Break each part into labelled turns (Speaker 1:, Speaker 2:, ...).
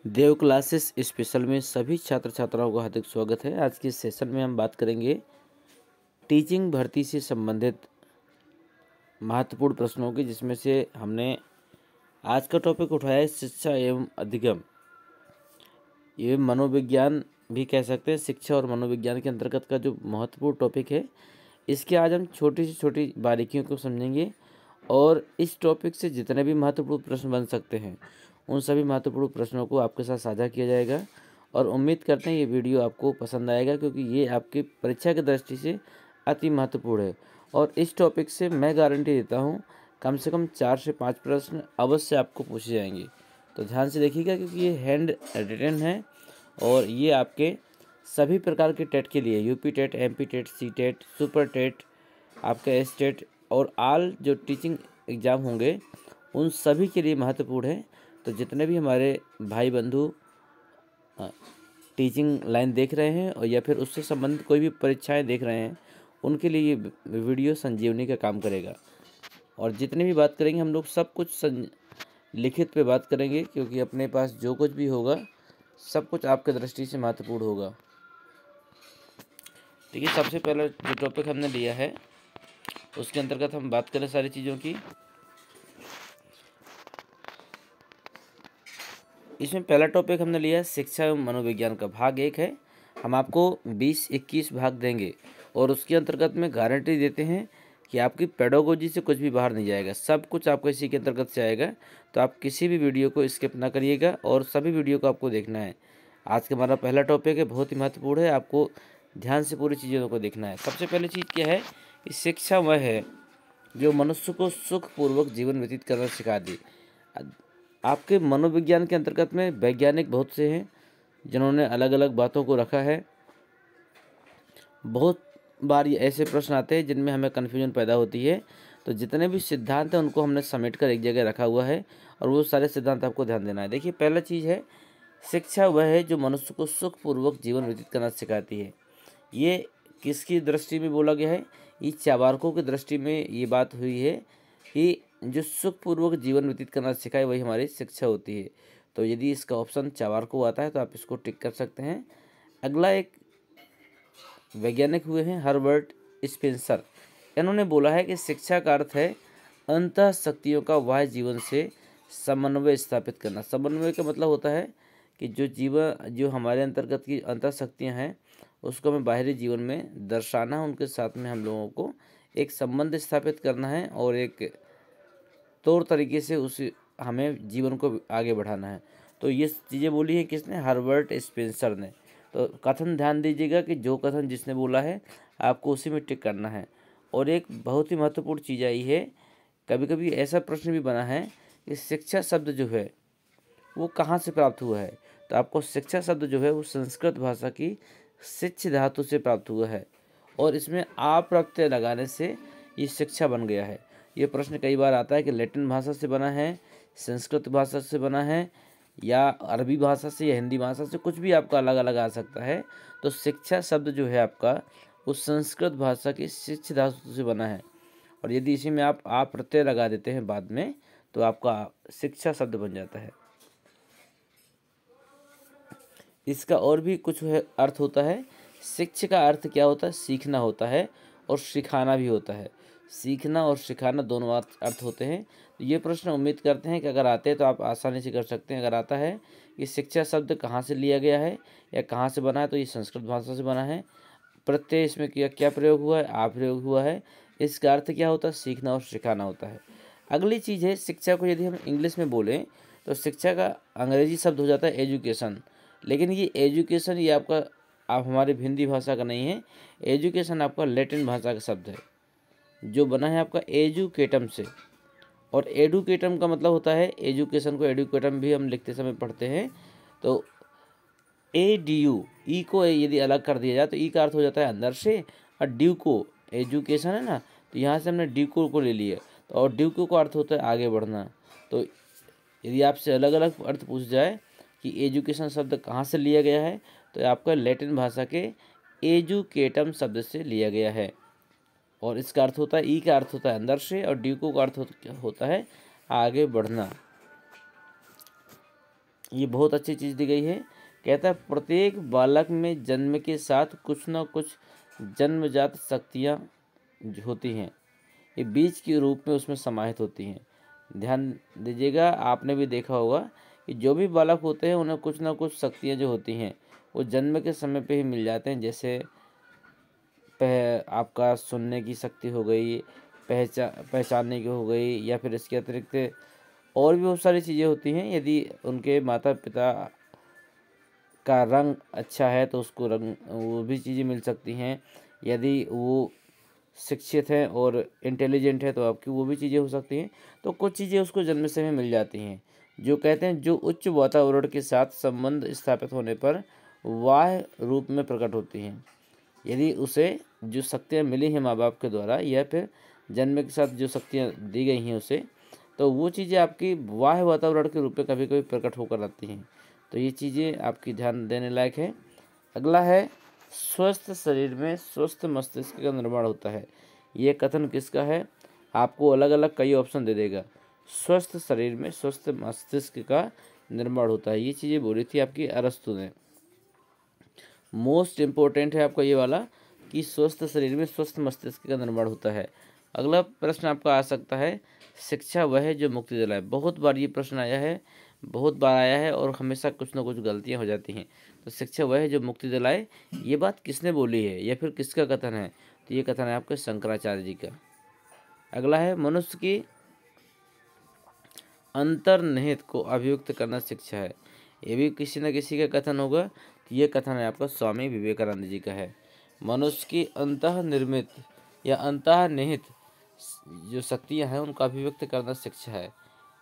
Speaker 1: देव classes special में सभी छात्र छात्राओं का हार्दिक स्वागत है। आज के सेशन में हम बात करेंगे टीचिंग भर्ती से संबंधित महत्वपूर्ण प्रश्नों की, जिसमें से हमने आज का टॉपिक उठाया है शिक्षा एवं अधिगम। ये मनोविज्ञान भी कह सकते हैं। शिक्षा और मनोविज्ञान के अंतर्गत का जो महत्वपूर्ण टॉपिक है, इसके आज हम छोटी से छोटी बारीकियों को समझेंगे और इस टॉपिक से जितने भी महत्वपूर्ण प्रश्न बन सकते हैं उन सभी महत्वपूर्ण प्रश्नों को आपके साथ साझा किया जाएगा। और उम्मीद करते हैं ये वीडियो आपको पसंद आएगा, क्योंकि ये आपकी परीक्षा की दृष्टि से अति महत्वपूर्ण है। और इस टॉपिक से मैं गारंटी देता हूँ कम से कम 4 से 5 प्रश्न अवश्य आपको पूछे जाएंगे। तो ध्यान से देखिएगा, क्योंकि ये हैंड रिटन है और ये आपके सभी प्रकार के टेट के लिए, UP TET, MP TET, C TET, super TET, आपका एस टेट और आल जो टीचिंग एग्ज़ाम होंगे उन सभी के लिए महत्वपूर्ण है। तो जितने भी हमारे भाई बंधु टीचिंग लाइन देख रहे हैं और या फिर उससे संबंधित कोई भी परीक्षाएं देख रहे हैं, उनके लिए ये वीडियो संजीवनी का काम करेगा। और जितनी भी बात करेंगे हम लोग सब कुछ लिखित पे बात करेंगे, क्योंकि अपने पास जो कुछ भी होगा सब कुछ आपके दृष्टि से महत्वपूर्ण होगा। देखिए, सबसे पहला जो टॉपिक हमने लिया है उसके अंतर्गत हम बात करें सारी चीज़ों की। इसमें पहला टॉपिक हमने लिया है शिक्षा एवं मनोविज्ञान का। भाग 1 है। हम आपको 20-21 भाग देंगे और उसके अंतर्गत में गारंटी देते हैं कि आपकी पेडागोजी से कुछ भी बाहर नहीं जाएगा, सब कुछ आपको इसी के अंतर्गत से आएगा। तो आप किसी भी वीडियो को स्किप ना करिएगा और सभी वीडियो को आपको देखना है। आज का हमारा पहला टॉपिक है, बहुत ही महत्वपूर्ण है, आपको ध्यान से पूरी चीज़ों को देखना है। सबसे पहली चीज़ क्या है कि शिक्षा वह है जो मनुष्य को सुखपूर्वक जीवन व्यतीत करना सिखा दे। आपके मनोविज्ञान के अंतर्गत में वैज्ञानिक बहुत से हैं जिन्होंने अलग अलग बातों को रखा है। बहुत बार ये ऐसे प्रश्न आते हैं जिनमें हमें कन्फ्यूजन पैदा होती है। तो जितने भी सिद्धांत हैं उनको हमने समेट कर एक जगह रखा हुआ है और वो सारे सिद्धांत आपको ध्यान देना है। देखिए, पहला चीज़ है शिक्षा वह है जो मनुष्य को सुखपूर्वक जीवन व्यतीत करना सिखाती है। ये किसकी दृष्टि में बोला गया है? ये चावारकों की दृष्टि में ये बात हुई है कि जो सुखपूर्वक जीवन व्यतीत करना सिखाए वही हमारी शिक्षा होती है। तो यदि इसका ऑप्शन चावारको आता है तो आप इसको टिक कर सकते हैं। अगला एक वैज्ञानिक हुए हैं हर्बर्ट स्पेंसर। इन्होंने बोला है कि शिक्षा का अर्थ है अंतः शक्तियों का बाह्य जीवन से समन्वय स्थापित करना। समन्वय का मतलब होता है कि जो हमारे अंतर्गत की अंतः शक्तियाँ हैं उसको हमें बाहरी जीवन में दर्शाना है, उनके साथ में हम लोगों को एक संबंध स्थापित करना है और एक तौर तरीके से उस हमें जीवन को आगे बढ़ाना है। तो ये चीज़ें बोली हैं किसने? हर्बर्ट स्पेंसर ने। तो कथन ध्यान दीजिएगा कि जो कथन जिसने बोला है आपको उसी में टिक करना है। और एक बहुत ही महत्वपूर्ण चीज़ आई है, कभी कभी ऐसा प्रश्न भी बना है कि शिक्षा शब्द जो है वो कहाँ से प्राप्त हुआ है। तो आपको शिक्षा शब्द जो है वो संस्कृत भाषा की शिक्ष धातु से प्राप्त हुआ है और इसमें आ प्रत्यय लगाने से ये शिक्षा बन गया है। ये प्रश्न कई बार आता है कि लैटिन भाषा से बना है, संस्कृत भाषा से बना है, या अरबी भाषा से या हिंदी भाषा से, कुछ भी आपका अलग अलग आ सकता है। तो शिक्षा शब्द जो है आपका वो संस्कृत भाषा की शिक्ष धातु से बना है और यदि इसी में आप आ प्रत्यय लगा देते हैं बाद में तो आपका शिक्षा शब्द बन जाता है। इसका और भी कुछ अर्थ होता है। शिक्षा का अर्थ क्या होता है? सीखना होता है और सिखाना भी होता है। सीखना और सिखाना दोनों अर्थ होते हैं। तो ये प्रश्न उम्मीद करते हैं कि अगर आते हैं तो आप आसानी से कर सकते हैं। अगर आता है कि शिक्षा शब्द कहाँ से लिया गया है या कहाँ से बना है, तो ये संस्कृत भाषा से बना है। प्रत्यय इसमें क्या प्रयोग हुआ है? आ प्रयोग हुआ है। इसका अर्थ क्या होता है? सीखना और सिखाना होता है। अगली चीज़ है शिक्षा को यदि हम इंग्लिश में बोलें तो शिक्षा का अंग्रेजी शब्द हो जाता है एजुकेशन। लेकिन ये एजुकेशन ये आपका आप हमारी हिंदी भाषा का नहीं है। एजुकेशन आपका लैटिन भाषा का शब्द है जो बना है आपका एजुकेटम से। और एडुकेटम का मतलब होता है, एजुकेशन को एडुकेटम भी हम लिखते समय पढ़ते हैं। तो ए डी यू, ई को यदि अलग कर दिया जाए तो ई का अर्थ हो जाता है अंदर से, और ड्यू को एजुकेशन है ना, तो यहाँ से हमने ड्यू को ले लिया। तो और ड्यू को अर्थ होता है आगे बढ़ना। तो यदि आपसे अलग अलग अर्थ पूछ जाए कि एजुकेशन शब्द कहाँ से लिया गया है, तो आपका लैटिन भाषा के एजुकेटम शब्द से लिया गया है। और इसका अर्थ होता है, ई का अर्थ होता है अंदर से और ड्यू का अर्थ होता है आगे बढ़ना। ये बहुत अच्छी चीज़ दी गई है। कहता है प्रत्येक बालक में जन्म के साथ कुछ न कुछ जन्मजात शक्तियाँ होती हैं, ये बीज के रूप में उसमें समाहित होती हैं। ध्यान दीजिएगा, आपने भी देखा होगा कि जो भी बालक होते हैं उन्हें कुछ ना कुछ शक्तियाँ जो होती हैं वो जन्म के समय पे ही मिल जाते हैं। जैसे आपका सुनने की शक्ति हो गई, पहचानने की हो गई, या फिर इसके अतिरिक्त और भी बहुत सारी चीज़ें होती हैं। यदि उनके माता पिता का रंग अच्छा है तो उसको रंग वो भी चीज़ें मिल सकती हैं। यदि वो शिक्षित है और इंटेलिजेंट है तो आपकी वो भी चीज़ें हो सकती हैं। तो कुछ चीज़ें उसको जन्म से ही मिल जाती हैं। जो कहते हैं जो उच्च वातावरण के साथ संबंध स्थापित होने पर बाह्य रूप में प्रकट होती हैं। यदि उसे जो शक्तियाँ मिली हैं माँ बाप के द्वारा या फिर जन्म के साथ जो शक्तियाँ दी गई हैं उसे, तो वो चीज़ें आपकी बाह्य वातावरण के रूप में कभी कभी प्रकट होकर आती हैं। तो ये चीज़ें आपकी ध्यान देने लायक है। अगला है स्वस्थ शरीर में स्वस्थ मस्तिष्क का निर्माण होता है। ये कथन किसका है? आपको अलग अलग कई ऑप्शन दे देगा। स्वस्थ शरीर में स्वस्थ मस्तिष्क का निर्माण होता है, ये चीज़ें बोली थी आपकी अरस्तु ने। मोस्ट इम्पोर्टेंट है आपका ये वाला कि स्वस्थ शरीर में स्वस्थ मस्तिष्क का निर्माण होता है। अगला प्रश्न आपका आ सकता है, शिक्षा वह है जो मुक्ति दिलाए। बहुत बार ये प्रश्न आया है, बहुत बार आया है और हमेशा कुछ ना कुछ गलतियां हो जाती हैं। तो शिक्षा वह है जो मुक्ति दिलाए, ये बात किसने बोली है या फिर किसका कथन है? तो ये कथन है आपके शंकराचार्य जी का। अगला है मनुष्य की अंतर्निहित को अभिव्यक्त करना शिक्षा है। ये भी किसी न किसी का कथन होगा। तो ये कथन है आपका स्वामी विवेकानंद जी का है। मनुष्य की अंतर्निर्मित या अंतर्निहित जो शक्तियाँ हैं उनका अभिव्यक्त करना शिक्षा है।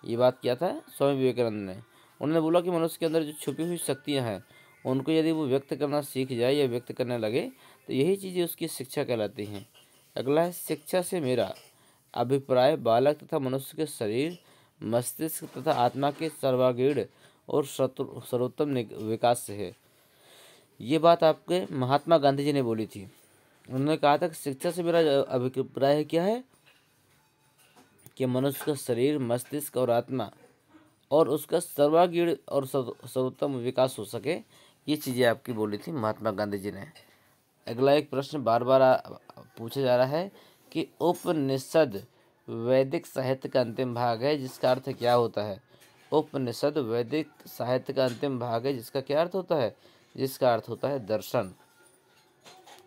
Speaker 1: ये बात किया था स्वामी विवेकानंद ने। उन्होंने बोला कि मनुष्य के अंदर जो छुपी हुई शक्तियाँ हैं उनको यदि वो व्यक्त करना सीख जाए या व्यक्त करने लगे तो यही चीज़ें उसकी शिक्षा कहलाती हैं। अगला है शिक्षा से मेरा अभिप्राय बालक तथा मनुष्य के शरीर, मस्तिष्क तथा आत्मा के सर्वांगीण और सर्वोत्तम विकास से है। ये बात आपके महात्मा गांधी जी ने बोली थी। उन्होंने कहा था कि शिक्षा से मेरा अभिप्राय क्या है कि मनुष्य का शरीर, मस्तिष्क और आत्मा और उसका सर्वांगीण और सर्वोत्तम विकास हो सके। ये चीज़ें आपकी बोली थी महात्मा गांधी जी ने। अगला एक प्रश्न बार बार पूछा जा रहा है कि उपनिषद वैदिक साहित्य का अंतिम भाग है, जिसका अर्थ क्या होता है? उपनिषद वैदिक साहित्य का अंतिम भाग है, जिसका क्या अर्थ होता है? जिसका अर्थ होता है दर्शन।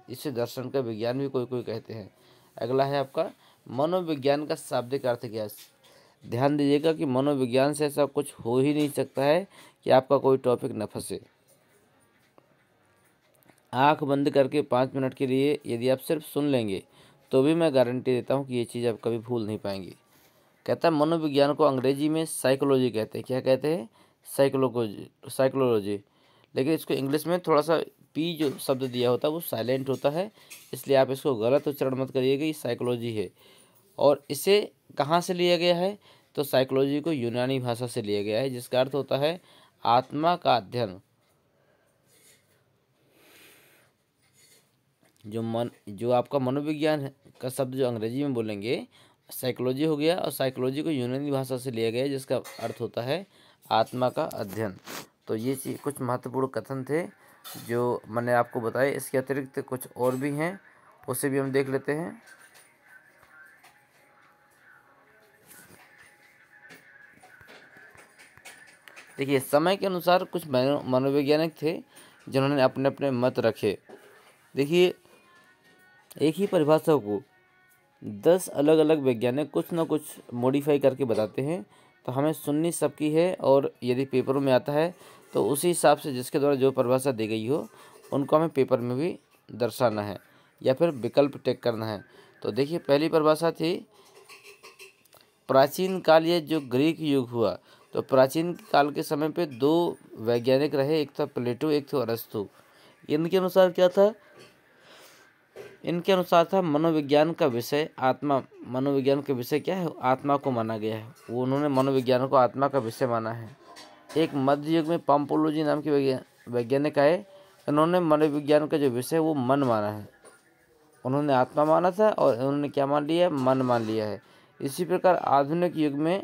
Speaker 1: इसे दर्शन का विज्ञान भी कोई कोई कहते हैं। अगला है आपका मनोविज्ञान का शाब्दिक अर्थ क्या है? ध्यान दीजिएगा कि मनोविज्ञान से ऐसा कुछ हो ही नहीं सकता है कि आपका कोई टॉपिक न फंसे। आंख बंद करके 5 मिनट के लिए यदि आप सिर्फ सुन लेंगे तो भी मैं गारंटी देता हूँ कि ये चीज़ आप कभी भूल नहीं पाएंगे। कहता है मनोविज्ञान को अंग्रेजी में साइकोलॉजी कहते हैं। क्या कहते हैं? साइकोलॉजी। लेकिन इसको इंग्लिश में थोड़ा सा पी जो शब्द दिया होता है वो साइलेंट होता है, इसलिए आप इसको गलत उच्चारण मत करिएगा। ये साइकोलॉजी है। और इसे कहाँ से लिया गया है? तो साइकोलॉजी को यूनानी भाषा से लिया गया है, जिसका अर्थ होता है आत्मा का अध्ययन। जो आपका मनोविज्ञान है का शब्द जो अंग्रेजी में बोलेंगे साइकोलॉजी हो गया, और साइकोलॉजी को यूनानी भाषा से लिया गया जिसका अर्थ होता है आत्मा का अध्ययन। तो ये चीज़ कुछ महत्वपूर्ण कथन थे जो मैंने आपको बताए। इसके अतिरिक्त कुछ और भी हैं, उसे भी हम देख लेते हैं। देखिए, समय के अनुसार कुछ मनोवैज्ञानिक थे जिन्होंने अपने अपने मत रखे। देखिए, एक ही परिभाषा को 10 अलग अलग वैज्ञानिक कुछ ना कुछ मॉडिफाई करके बताते हैं, तो हमें सुननी सबकी है। और यदि पेपरों में आता है तो उसी हिसाब से जिसके द्वारा जो परिभाषा दी गई हो उनको हमें पेपर में भी दर्शाना है या फिर विकल्प टिक करना है। तो देखिए, पहली परिभाषा थी प्राचीन काल या जो ग्रीक युग हुआ, तो प्राचीन काल के समय पे 2 वैज्ञानिक रहे, एक था प्लेटो, एक था अरस्तु। इनके अनुसार क्या था? इनके अनुसार था मनोविज्ञान का विषय आत्मा। मनोविज्ञान का विषय क्या है? आत्मा को माना गया है। वो उन्होंने मनोविज्ञान को आत्मा का विषय माना है। एक मध्य युग में पाम्पोलोजी नाम के वैज्ञानिक आए, इन्होंने मनोविज्ञान का जो विषय वो मन माना है। उन्होंने आत्मा माना था और उन्होंने क्या मान लिया? मन मान लिया है। इसी प्रकार आधुनिक युग में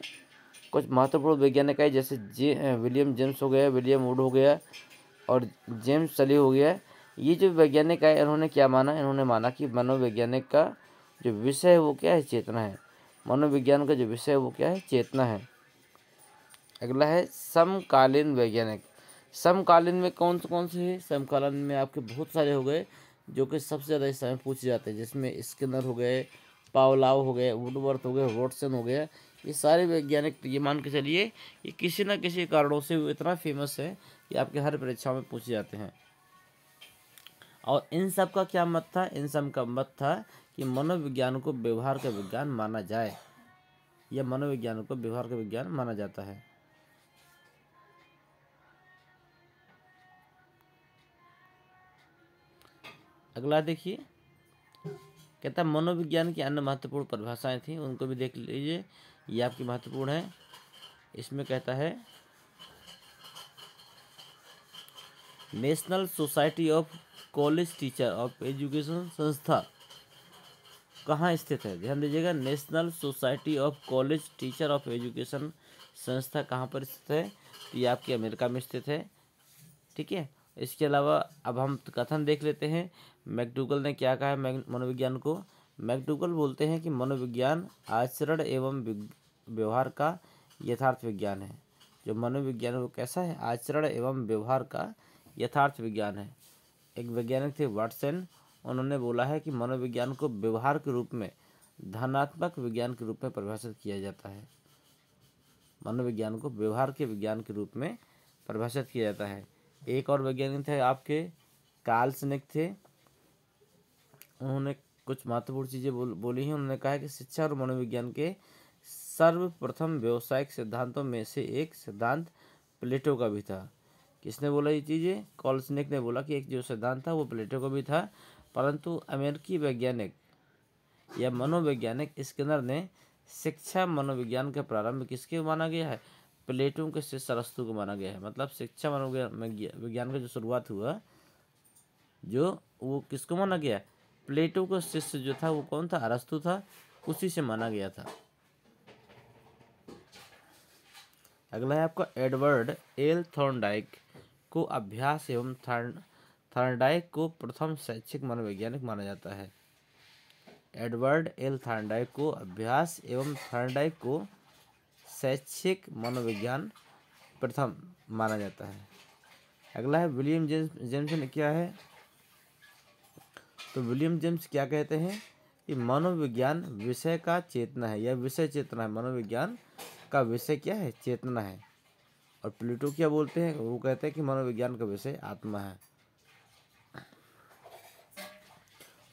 Speaker 1: कुछ महत्वपूर्ण वैज्ञानिक है जैसे विलियम जेम्स हो गया, विलियम वुड हो गया और जेम्स सली हो गया। ये जो वैज्ञानिक है इन्होंने क्या माना, इन्होंने माना कि मनोवैज्ञानिक का जो विषय है वो क्या है, चेतना है। मनोविज्ञान का जो विषय है वो क्या है, चेतना है। अगला है समकालीन वैज्ञानिक। समकालीन में कौन से है, समकालीन में आपके बहुत सारे हो गए जो कि सबसे ज़्यादा इस समय पूछे जाते हैं, जिसमें स्किनर हो गए, पावलाव हो गए, वुडवर्थ हो गए, वॉटसन हो गया। ये सारे वैज्ञानिक ये मान के चलिए ये किसी न किसी कारणों से वो इतना फेमस है कि आपके हर परीक्षाओं में पूछे जाते हैं। और इन सब का क्या मत था, इन सब का मत था कि मनोविज्ञान को व्यवहार का विज्ञान माना जाए, या मनोविज्ञान को व्यवहार का विज्ञान माना जाता है। अगला देखिए, कहता है मनोविज्ञान की अन्य महत्वपूर्ण परिभाषाएं थी, उनको भी देख लीजिए, ये आपकी महत्वपूर्ण है। इसमें कहता है national society of college teacher of education संस्था कहाँ स्थित है, ध्यान दीजिएगा। National society of college teacher of education संस्था कहाँ पर स्थित है, तो ये आपके अमेरिका में स्थित है। ठीक है, इसके अलावा अब हम कथन देख लेते हैं। मैकडूगल ने क्या कहा है मनोविज्ञान को। मैकडूगल बोलते हैं कि मनोविज्ञान आचरण एवं व्यवहार का यथार्थ विज्ञान है। जो मनोविज्ञान वो कैसा है, आचरण एवं व्यवहार का यथार्थ विज्ञान है। एक वैज्ञानिक थे वाटसन, उन्होंने बोला है कि मनोविज्ञान को व्यवहार के रूप में धनात्मक विज्ञान के रूप में परिभाषित किया जाता है। मनोविज्ञान को व्यवहार के विज्ञान के रूप में परिभाषित किया जाता है। एक और वैज्ञानिक थे आपके कार्ल सनेक थे, उन्होंने कुछ महत्वपूर्ण चीज़ें बोली हैं। उन्होंने कहा है कि शिक्षा और मनोविज्ञान के सर्वप्रथम व्यावसायिक सिद्धांतों में से एक सिद्धांत प्लेटो का भी था। किसने बोला ये चीज़ें, कार्ल सनेक ने बोला कि एक जो सिद्धांत था वो प्लेटो का भी था, परंतु अमेरिकी वैज्ञानिक या मनोवैज्ञानिक स्किनर ने शिक्षा मनोविज्ञान का प्रारंभ किसके माना गया है, प्लेटो के शिष्य अरस्तु को माना गया है। मतलब शिक्षा मनोविज्ञान का जो शुरुआत हुआ जो वो किसको माना गया, प्लेटो का शिष्य जो था वो कौन था, अरस्तु था, उसी से माना गया था। अगला है आपका एडवर्ड एल थॉर्नडाइक को अभ्यास एवं थॉर्नडाइक को प्रथम शैक्षिक मनोवैज्ञानिक माना जाता है। एडवर्ड एल थॉर्नडाइक को अभ्यास एवं थॉर्नडाइक को शैक्षिक मनोविज्ञान प्रथम माना जाता है। अगला है विलियम जेम्स ने क्या है, तो विलियम जेम्स क्या कहते हैं कि मनोविज्ञान विषय का चेतना है, या विषय चेतना है। मनोविज्ञान का विषय क्या है, चेतना है। और प्लेटो क्या बोलते हैं, वो कहते हैं कि मनोविज्ञान का विषय आत्मा है।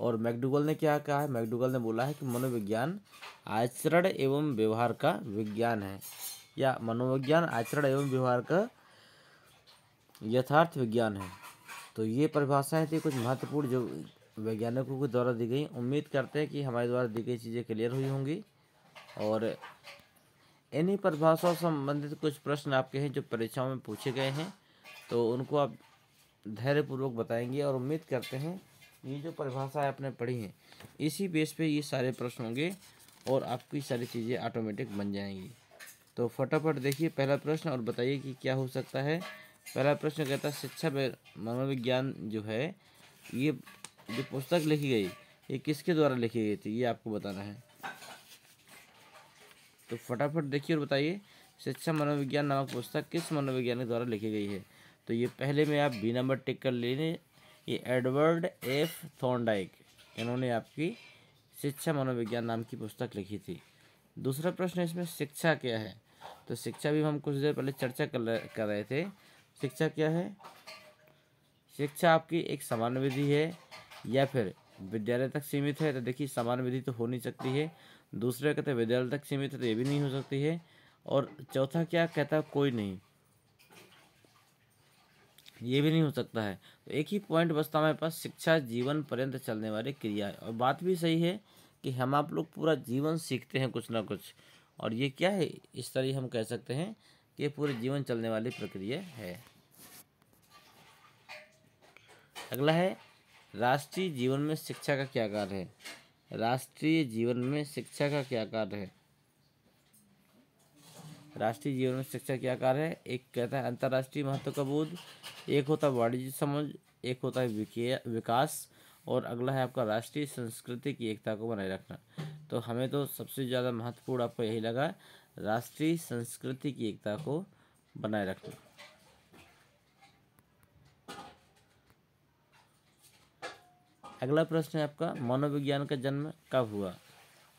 Speaker 1: और मैकडूगल ने क्या कहा है, मैकडूगल ने बोला है कि मनोविज्ञान आचरण एवं व्यवहार का विज्ञान है, या मनोविज्ञान आचरण एवं व्यवहार का यथार्थ विज्ञान है। तो ये परिभाषाएं थी कुछ महत्वपूर्ण जो वैज्ञानिकों के द्वारा दी गई। उम्मीद करते हैं कि हमारे द्वारा दी गई चीज़ें क्लियर हुई होंगी, और इन्हीं परिभाषाओं से संबंधित कुछ प्रश्न आपके हैं जो परीक्षाओं में पूछे गए हैं, तो उनको आप धैर्यपूर्वक बताएंगे। और उम्मीद करते हैं ये जो परिभाषाएं आपने पढ़ी हैं इसी बेस पे ये सारे प्रश्न होंगे और आपकी सारी चीज़ें ऑटोमेटिक बन जाएंगी। तो फटाफट देखिए पहला प्रश्न और बताइए कि क्या हो सकता है। पहला प्रश्न कहता है शिक्षा मनोविज्ञान जो है, ये जो पुस्तक लिखी गई ये किसके द्वारा लिखी गई थी, ये आपको बताना है। तो फटाफट देखिए और बताइए शिक्षा मनोविज्ञान नामक पुस्तक किस मनोवैज्ञानिक द्वारा लिखी गई है। तो ये पहले में आप बी नंबर टिक कर लेने, ये एडवर्ड एफ थॉर्नडाइक, इन्होंने आपकी शिक्षा मनोविज्ञान नाम की पुस्तक लिखी थी। दूसरा प्रश्न इसमें शिक्षा क्या है, तो शिक्षा भी हम कुछ देर पहले चर्चा कर रहे थे। शिक्षा क्या है, शिक्षा आपकी एक सामान्य विधि है या फिर विद्यालय तक सीमित है। तो देखिए सामान्य विधि तो हो नहीं सकती है, दूसरे कहते हैं विद्यालय तक सीमित है तो ये भी नहीं हो सकती है, और चौथा क्या कहता है, कोई नहीं, ये भी नहीं हो सकता है। तो एक ही पॉइंट बचता हमारे पास, शिक्षा जीवन पर्यंत चलने वाली क्रिया है। और बात भी सही है कि हम आप लोग पूरा जीवन सीखते हैं कुछ ना कुछ, और ये क्या है, इस तरह हम कह सकते हैं कि ये पूरे जीवन चलने वाली प्रक्रिया है। अगला है राष्ट्रीय जीवन में शिक्षा का क्या कार्य है। राष्ट्रीय जीवन में शिक्षा का क्या कार्य है। राष्ट्रीय जीवन में शिक्षा क्या कार्य है? एक कहता है अंतर्राष्ट्रीय महत्व का बोध, एक होता है वाणिज्य समझ, एक होता है विकास, और अगला है आपका राष्ट्रीय संस्कृति की एकता को बनाए रखना। तो हमें तो सबसे ज़्यादा महत्वपूर्ण आपको यही लगा, राष्ट्रीय संस्कृति की एकता को बनाए रखना। अगला प्रश्न है आपका, मनोविज्ञान का जन्म कब हुआ?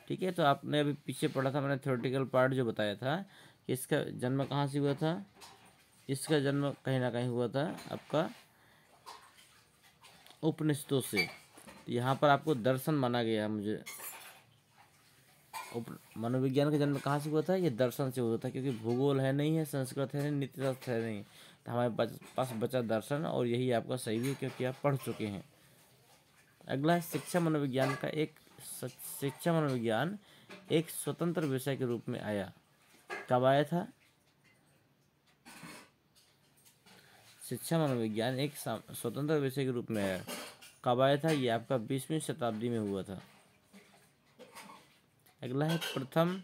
Speaker 1: ठीक है, तो आपने अभी पीछे पढ़ा था, मैंने थ्योरेटिकल पार्ट जो बताया था कि इसका जन्म कहाँ से हुआ था। इसका जन्म कहीं ना कहीं हुआ था आपका उपनिषदों से। तो यहाँ पर आपको दर्शन माना गया है। मुझे मनोविज्ञान का जन्म कहाँ से हुआ था? ये दर्शन से हुआ था, क्योंकि भूगोल है नहीं है, संस्कृत है नहीं, नीति शास्त्र है नहीं, तो हमारे पास बचा दर्शन, और यही आपका सही भी, क्योंकि आप पढ़ चुके हैं। अगला है शिक्षा मनोविज्ञान एक स्वतंत्र विषय के रूप में आया। कब आया था? शिक्षा मनोविज्ञान एक स्वतंत्र विषय के रूप में आया। कब आया था? ये आपका 20वीं शताब्दी में हुआ था। अगला है प्रथम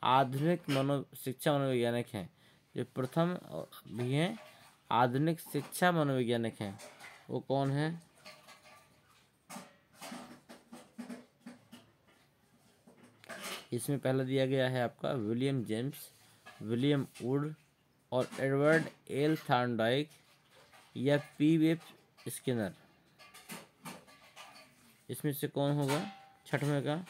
Speaker 1: आधुनिक शिक्षा मनोवैज्ञानिक हैं। जो प्रथम भी हैं आधुनिक शिक्षा मनोवैज्ञानिक हैं, वो कौन है? इसमें पहला दिया गया है आपका विलियम जेम्स, विलियम वुड और एडवर्ड एल थॉर्नडाइक या पी.एफ. स्किनर। इसमें से कौन होगा छठवें का?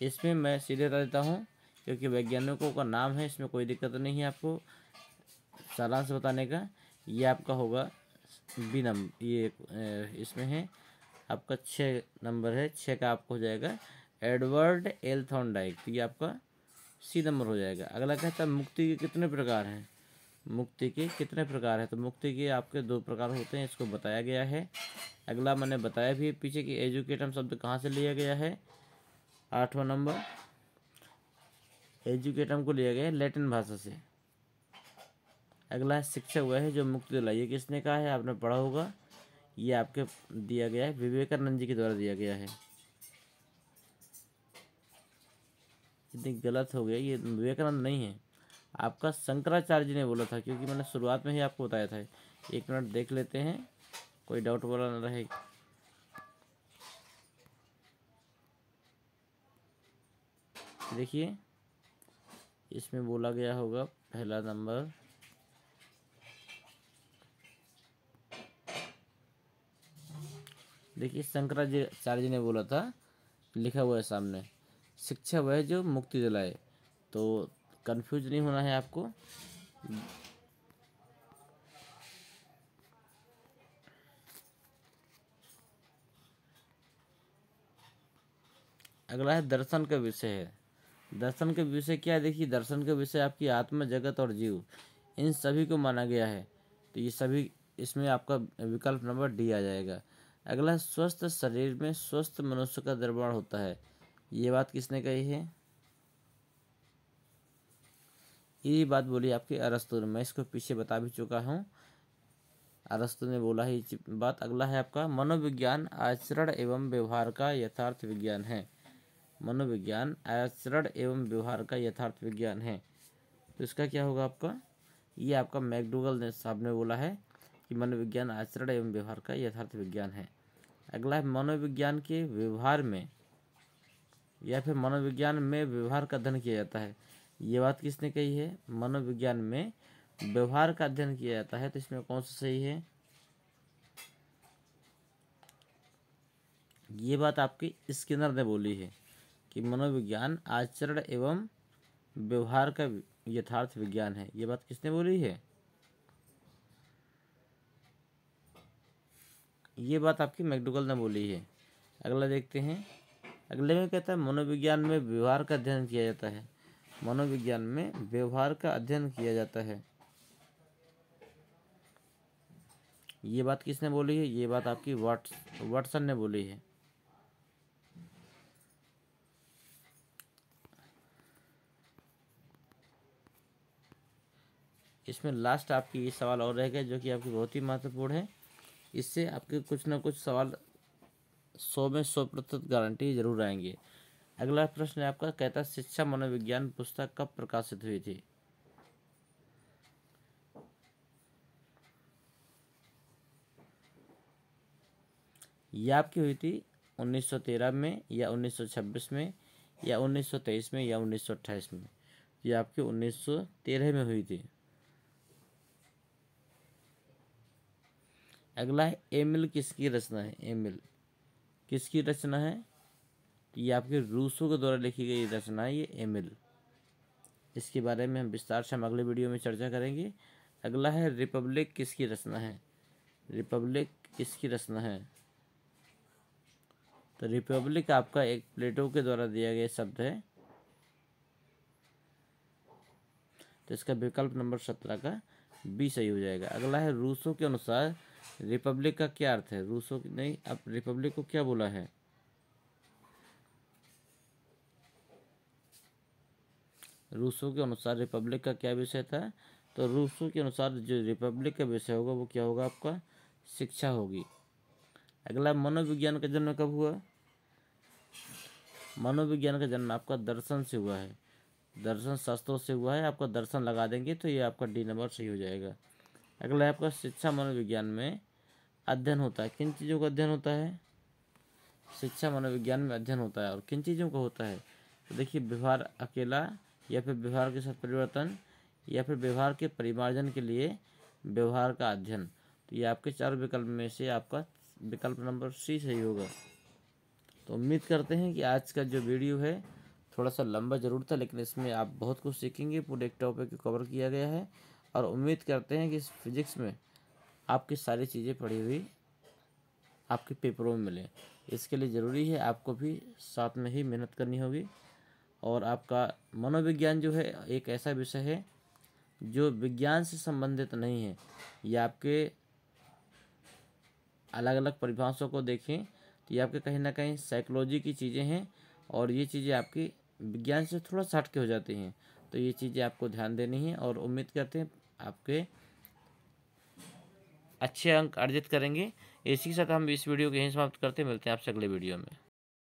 Speaker 1: इसमें मैं सीधे बता देता हूँ, क्योंकि वैज्ञानिकों का नाम है, इसमें कोई दिक्कत नहीं है आपको सारांश बताने का। ये आपका होगा बी नंबर, ये इसमें है आपका 6 नंबर है, 6 का आपको हो जाएगा एडवर्ड एल थॉर्नडाइक, तो ये आपका सी नंबर हो जाएगा। अगला कहता है मुक्ति के कितने प्रकार हैं? मुक्ति के कितने प्रकार हैं? तो मुक्ति के आपके 2 प्रकार होते हैं, इसको बताया गया है। अगला मैंने बताया भी है पीछे कि एजुकेटम शब्द कहाँ से लिया गया है? 8वां नंबर, एजुकेटम को लिया गया है लैटिन भाषा से। अगला है शिक्षा वह है जो मुक्ति दिलाई। ये किसने कहा है? आपने पढ़ा होगा, ये आपके दिया गया है विवेकानंद जी के द्वारा दिया गया है। इतनी गलत हो गया, ये विवेकानंद नहीं है, आपका शंकराचार्य जी ने बोला था, क्योंकि मैंने शुरुआत में ही आपको बताया था। 1 मिनट देख लेते हैं, कोई डाउट वाला ना रहे। देखिए इसमें बोला गया होगा पहला नंबर, देखिए शंकराचार्य जी ने बोला था, लिखा हुआ है सामने, शिक्षा वह जो मुक्ति दिलाए। तो कंफ्यूज नहीं होना है आपको। अगला है दर्शन का विषय है। दर्शन का विषय क्या है? देखिए दर्शन का विषय आपकी आत्मा, जगत और जीव, इन सभी को माना गया है। तो ये सभी, इसमें आपका विकल्प नंबर डी आ जाएगा। अगला, स्वस्थ शरीर में स्वस्थ मनुष्य का निर्माण होता है। ये बात किसने कही है? ये बात बोली आपकी अरस्तु ने, मैं इसको पीछे बता भी चुका हूँ, अरस्तु ने बोला है ये बात। अगला है आपका मनोविज्ञान आचरण एवं व्यवहार का यथार्थ विज्ञान है। मनोविज्ञान आचरण एवं व्यवहार का यथार्थ विज्ञान है, तो इसका क्या होगा आपका? ये आपका मैकडूगल ने साहब ने बोला है कि मनोविज्ञान आचरण एवं व्यवहार का यथार्थ विज्ञान है। अगला है मनोविज्ञान के व्यवहार में या फिर मनोविज्ञान में व्यवहार का अध्ययन किया जाता है। ये बात किसने कही है? मनोविज्ञान में व्यवहार का अध्ययन किया जाता है, तो इसमें कौन सा सही है? ये बात आपकी स्किनर ने बोली है कि मनोविज्ञान आचरण एवं व्यवहार का यथार्थ विज्ञान है। ये बात किसने बोली है? ये बात आपकी मैकडूगल ने बोली है। अगला देखते हैं, अगले में कहता है मनोविज्ञान में व्यवहार का अध्ययन किया जाता है। मनोविज्ञान में व्यवहार का अध्ययन किया जाता है, ये बात किसने बोली है? ये बात आपकी वाटसन ने बोली है। इसमें लास्ट आपकी ये सवाल और रहेगा जो कि आपकी बहुत ही महत्वपूर्ण है। इससे आपके कुछ ना कुछ सवाल 100 में 100% गारंटी जरूर आएंगे। अगला प्रश्न है आपका, कहता है शिक्षा मनोविज्ञान पुस्तक कब प्रकाशित हुई थी? ये आपकी हुई थी 1913 में या 1926 में या 1923 में या 1928 में। ये आपकी 1913 में हुई थी। अगला है एमिल किसकी रचना है? एमिल किसकी रचना है? ये आपके रूसो के द्वारा लिखी गई रचना है ये एमिल। इसके बारे में हम विस्तार से हम अगले वीडियो में चर्चा करेंगे। अगला है रिपब्लिक किसकी रचना है? रिपब्लिक किसकी रचना है? तो रिपब्लिक आपका एक प्लेटो के द्वारा दिया गया शब्द है। तो इसका विकल्प नंबर 17 का बी सही हो जाएगा। अगला है रूसो के अनुसार रिपब्लिक का क्या अर्थ है? रूसो नहीं, अब रिपब्लिक को क्या बोला है? रूसो के अनुसार रिपब्लिक का क्या विषय था? तो रूसो के अनुसार जो रिपब्लिक का विषय होगा वो क्या होगा आपका? शिक्षा होगी। अगला मनोविज्ञान का जन्म कब हुआ? मनोविज्ञान का जन्म आपका दर्शन से हुआ है, दर्शन शास्त्रों से हुआ है। आपका दर्शन लगा देंगे तो ये आपका डी नंबर सही हो जाएगा। अगला है आपका शिक्षा मनोविज्ञान में अध्ययन होता है, किन चीज़ों का अध्ययन होता है? शिक्षा मनोविज्ञान में अध्ययन होता है और किन चीज़ों का होता है? तो देखिए, व्यवहार अकेला या फिर व्यवहार के साथ परिवर्तन या फिर व्यवहार के परिमार्जन के लिए व्यवहार का अध्ययन। तो ये आपके 4 विकल्प में से आपका विकल्प नंबर सी सही होगा। तो उम्मीद करते हैं कि आज का जो वीडियो है थोड़ा सा लंबा ज़रूर था, लेकिन इसमें आप बहुत कुछ सीखेंगे। पूरे एक टॉपिक को कवर किया गया है और उम्मीद करते हैं कि इस फिजिक्स में आपकी सारी चीज़ें पढ़ी हुई आपके पेपरों में मिले। इसके लिए ज़रूरी है आपको भी साथ में ही मेहनत करनी होगी। और आपका मनोविज्ञान जो है एक ऐसा विषय है जो विज्ञान से संबंधित नहीं है। ये आपके अलग अलग परिभाषाओं को देखें तो ये आपके कहीं ना कहीं साइकोलॉजी की चीज़ें हैं और ये चीज़ें आपकी विज्ञान से थोड़ा सा हट के हो जाती हैं। तो ये चीज़ें आपको ध्यान देनी है और उम्मीद करते हैं आपके अच्छे अंक अर्जित करेंगे। इसी के साथ हम इस वीडियो को यहीं समाप्त करते हैं। मिलते हैं आपसे अगले वीडियो में।